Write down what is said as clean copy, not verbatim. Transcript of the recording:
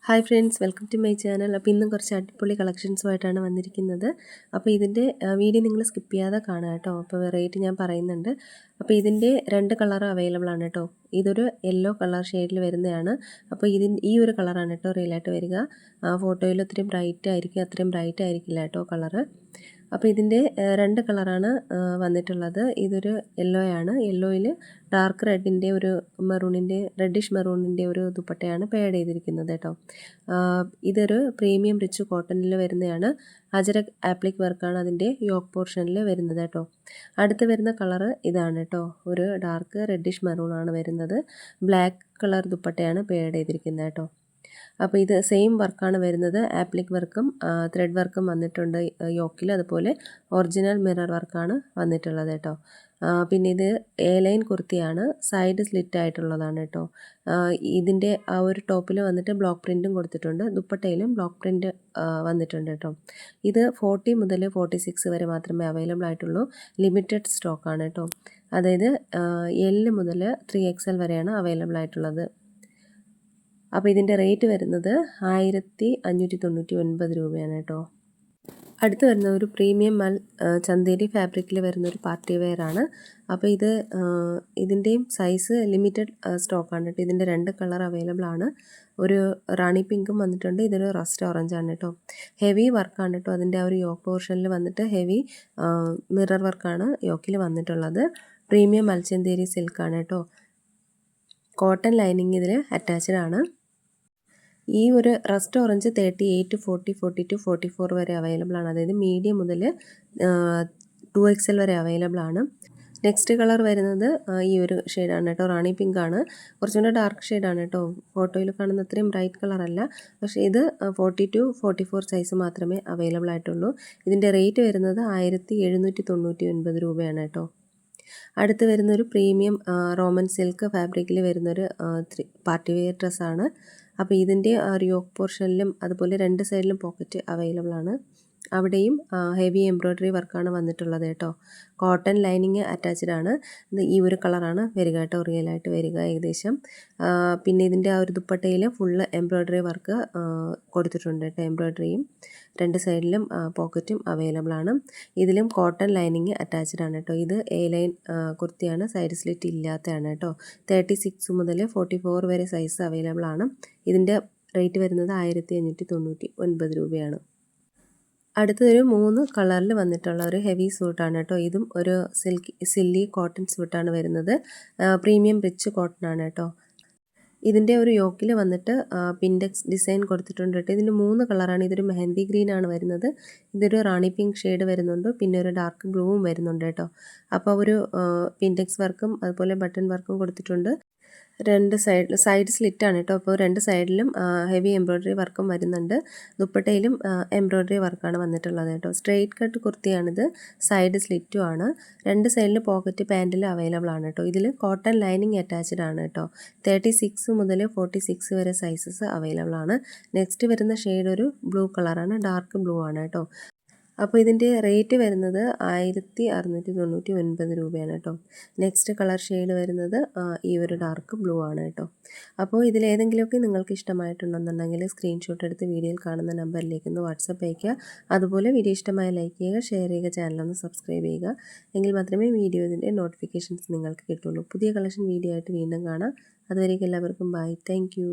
Hi friends, welcome to my channel. അപ്പോൾ ഇന്നും കുറച്ച് അടിപൊളി കളക്ഷൻസുമായിട്ടാണ് വന്നിരിക്കുന്നത്. അപ്പോൾ ഇതിൻ്റെ വീഡിയോ നിങ്ങൾ സ്കിപ്പ് ചെയ്യാതെ കാണുക കേട്ടോ. അപ്പോൾ റേറ്റ് ഞാൻ പറയുന്നുണ്ട്. അപ്പോൾ ഇതിൻ്റെ 2 കളർ അവൈലബിൾ ആണ് കേട്ടോ. ഇതൊരു യെല്ലോ കളർ ഷെയ്ഡിൽ വരുന്നതാണ്. അപ്പോൾ ഈ ഒരു കളറാണ് കേട്ടോ റിയലായിട്ട് വരിക. ഫോട്ടോയിൽ ഒത്തിരി ബ്രൈറ്റ് ആയിരിക്കും, അത്രയും ബ്രൈറ്റ് ആയിരിക്കില്ല കേട്ടോ കളറ്. അപ്പോൾ ഇതിൻ്റെ 2 കളറാണ് വന്നിട്ടുള്ളത്. ഇതൊരു യെല്ലോ ആണ്. യെല്ലോയിൽ ഡാർക്ക് റെഡിൻ്റെ ഒരു റെഡിഷ് മെറൂണിൻ്റെ ഒരു ദുപ്പട്ടയാണ് പെയർഡ് ചെയ്തിരിക്കുന്നത് കേട്ടോ. ഇതൊരു പ്രീമിയം റിച്ച് കോട്ടണിൽ വരുന്നതാണ്. അജരക് ആപ്ലിക് വർക്കാണ് അതിൻ്റെ യോക്ക് പോർഷനിൽ വരുന്നത് കേട്ടോ. അടുത്ത് വരുന്ന കളറ് ഇതാണ് കേട്ടോ. ഒരു ഡാർക്ക് റെഡിഷ് മെറൂണാണ് വരുന്നത്. ബ്ലാക്ക് കളർ ദുപ്പട്ടയാണ് പെയർഡ് ചെയ്തിരിക്കുന്നത് കേട്ടോ. അപ്പോൾ ഇത് സെയിം വർക്കാണ് വരുന്നത്. ആപ്ലിക് വർക്കും ത്രെഡ് വർക്കും വന്നിട്ടുണ്ട് യോക്കിൽ. അതുപോലെ ഒറിജിനൽ മിറർ വർക്കാണ് വന്നിട്ടുള്ളത് കേട്ടോ. പിന്നെ ഇത് എ ലൈൻ കുർത്തിയാണ്. സൈഡ് സ്ലിറ്റ് ആയിട്ടുള്ളതാണ് കേട്ടോ. ഇതിൻ്റെ ആ ഒരു ടോപ്പിൽ വന്നിട്ട് ബ്ലോക്ക് പ്രിൻറ്റും കൊടുത്തിട്ടുണ്ട്. ദുപ്പട്ടയിലും ബ്ലോക്ക് പ്രിൻറ്റ് വന്നിട്ടുണ്ട് കേട്ടോ. ഇത് 40 മുതൽ 46 വരെ മാത്രമേ അവൈലബിൾ ആയിട്ടുള്ളൂ. ലിമിറ്റഡ് സ്റ്റോക്കാണ് കേട്ടോ. അതായത് L മുതൽ 3XL വരെയാണ് അവൈലബിൾ ആയിട്ടുള്ളത്. അപ്പോൾ ഇതിൻ്റെ റേറ്റ് വരുന്നത് 1599 രൂപയാണ് കേട്ടോ. അടുത്ത് വരുന്ന ഒരു പ്രീമിയം ചന്തേരി ഫാബ്രിക്കിൽ വരുന്ന ഒരു പാർട്ടി വെയർ ആണ്. അപ്പോൾ ഇതിൻ്റെയും സൈസ് ലിമിറ്റഡ് സ്റ്റോക്കാണ് കേട്ടോ. ഇതിൻ്റെ 2 കളർ അവൈലബിൾ ആണ്. ഒരു റാണി പിങ്കും വന്നിട്ടുണ്ട്. ഇതൊരു റസ്റ്റ് ഓറഞ്ച് ആണ് കേട്ടോ. ഹെവി വർക്കാണ് കേട്ടോ. അതിൻ്റെ ആ ഒരു യോക്ക് പോർഷനിൽ വന്നിട്ട് ഹെവി മിറർ വർക്കാണ് യോക്കിൽ വന്നിട്ടുള്ളത്. പ്രീമിയം മൽച്ചന്തേരി സിൽക്കാണ് കേട്ടോ. കോട്ടൺ ലൈനിങ് ഇതിൽ അറ്റാച്ച്ഡ് ആണ്. ഈ ഒരു റസ്റ്റ് ഓറഞ്ച് 38, 40, 42, 44 വരെ അവൈലബിൾ ആണ്. അതായത് മീഡിയം മുതൽ 2XL വരെ അവൈലബിൾ ആണ്. നെക്സ്റ്റ് കളർ വരുന്നത് ഈ ഒരു ഷെയ്ഡാണ് കേട്ടോ. റാണി പിങ്ക് ആണ്. കുറച്ചുകൂടെ ഡാർക്ക് ഷെയ്ഡാണ് കേട്ടോ. ഫോട്ടോയിൽ കാണുന്ന അത്രയും ബ്രൈറ്റ് കളറല്ല. പക്ഷേ ഇത് 42, 44 സൈസ് മാത്രമേ അവൈലബിൾ ആയിട്ടുള്ളൂ. ഇതിൻ്റെ റേറ്റ് വരുന്നത് 1799 രൂപയാണ് കേട്ടോ. അടുത്ത് വരുന്നൊരു പ്രീമിയം റോമൻ സിൽക്ക് ഫാബ്രിക്കിൽ വരുന്നൊരു പാർട്ടി വെയർ ഡ്രസ്സാണ്. അപ്പോൾ ഇതിൻ്റെ ഒരു യോക്ക് പോർഷനിലും അതുപോലെ 2 സൈഡിലും പോക്കറ്റ് അവൈലബിൾ ആണ്. അവിടെയും ഹെവി എംബ്രോയ്ഡറി വർക്കാണ് വന്നിട്ടുള്ളത് കേട്ടോ. കോട്ടൺ ലൈനിങ് അറ്റാച്ച്ഡ് ആണ്. ഇത് ഈ ഒരു കളറാണ് വരിക കേട്ടോ, റിയലായിട്ട് വരിക ഏകദേശം. പിന്നെ ഇതിൻ്റെ ആ ഒരു ദുപ്പട്ടയിൽ ഫുള്ള് എംബ്രോയ്ഡറി വർക്ക് കൊടുത്തിട്ടുണ്ട് കേട്ടോ. എംബ്രോയ്ഡറിയും 2 സൈഡിലും പോക്കറ്റും അവൈലബിൾ ആണ്. ഇതിലും കോട്ടൺ ലൈനിങ് അറ്റാച്ച്ഡ് ആണ് കേട്ടോ. ഇത് എ ലൈൻ കുർത്തിയാണ്. സൈഡ് സ്ലിറ്റ് ഇല്ലാത്തതാണ് കേട്ടോ. 36 മുതൽ 44 വരെ സൈസ് അവൈലബിൾ ആണ്. ഇതിൻ്റെ റേറ്റ് വരുന്നത് 1599 രൂപയാണ്. അടുത്തൊരു 3 കളറിൽ വന്നിട്ടുള്ള ഒരു ഹെവി സ്യൂട്ടാണ് കേട്ടോ. ഇതും ഒരു സില്ലി കോട്ടൺ സ്യൂട്ടാണ് വരുന്നത്. പ്രീമിയം റിച്ച് കോട്ടൺ ആണ് കേട്ടോ. ഇതിൻ്റെ ഒരു യോക്കിൽ വന്നിട്ട് പിൻഡെക്സ് ഡിസൈൻ കൊടുത്തിട്ടുണ്ട് കേട്ടോ. ഇതിന് 3 കളറാണ്. ഇതൊരു മെഹന്തി ഗ്രീൻ ആണ് വരുന്നത്. ഇതൊരു റാണി പിങ്ക് ഷെയ്ഡ് വരുന്നുണ്ട്. പിന്നെ ഒരു ഡാർക്ക് ബ്ലൂവും വരുന്നുണ്ട് കേട്ടോ. അപ്പോൾ ഒരു പിൻഡെക്സ് വർക്കും അതുപോലെ ബട്ടൺ വർക്കും കൊടുത്തിട്ടുണ്ട്. 2 സൈഡ് സ്ലിറ്റാണ് കേട്ടോ. അപ്പോൾ 2 സൈഡിലും ഹെവി എംബ്രോയ്ഡറി വർക്കും വരുന്നുണ്ട്. ദുപ്പട്ടയിലും എംബ്രോയ്ഡറി വർക്കാണ് വന്നിട്ടുള്ളത് കേട്ടോ. സ്ട്രെയിറ്റ് കട്ട് കുർത്തിയാണിത്. സൈഡ് സ്ലിറ്റും ആണ്. 2 സൈഡിൽ പോക്കറ്റ് പാൻറ്റിൽ അവൈലബിൾ ആണ് കേട്ടോ. ഇതിൽ കോട്ടൺ ലൈനിങ് അറ്റാച്ച്ഡ് ആണ് കേട്ടോ. 36 മുതൽ 46 വരെ സൈസസ് അവൈലബിൾ ആണ്. നെക്സ്റ്റ് വരുന്ന ഷെയ്ഡ് ഒരു ബ്ലൂ കളറാണ്. ഡാർക്ക് ബ്ലൂ ആണ് കേട്ടോ. അപ്പോൾ ഇതിൻ്റെ റേറ്റ് വരുന്നത് 1699 രൂപയാണ് കേട്ടോ. നെക്സ്റ്റ് കളർ ഷെയ്ഡ് വരുന്നത് ഈ ഒരു ഡാർക്ക് ബ്ലൂ ആണ് കേട്ടോ. അപ്പോൾ ഇതിലേതെങ്കിലുമൊക്കെ നിങ്ങൾക്ക് ഇഷ്ടമായിട്ടുണ്ടെന്നുണ്ടെങ്കിൽ സ്ക്രീൻഷോട്ട് എടുത്ത് വീഡിയോയിൽ കാണുന്ന നമ്പറിലേക്ക് ഒന്ന് വാട്സപ്പ് അയയ്ക്കുക. അതുപോലെ വീഡിയോ ഇഷ്ടമായ ലൈക്ക് ചെയ്യുക, ഷെയർ ചെയ്യുക, ചാനലൊന്ന് സബ്സ്ക്രൈബ് ചെയ്യുക. എങ്കിൽ മാത്രമേ ഇതിൻ്റെ നോട്ടിഫിക്കേഷൻസ് നിങ്ങൾക്ക് കിട്ടുള്ളൂ. പുതിയ കളക്ഷൻ വീഡിയോ ആയിട്ട് വീണ്ടും കാണാം. അതുവരേക്കും എല്ലാവർക്കും ബൈ. താങ്ക്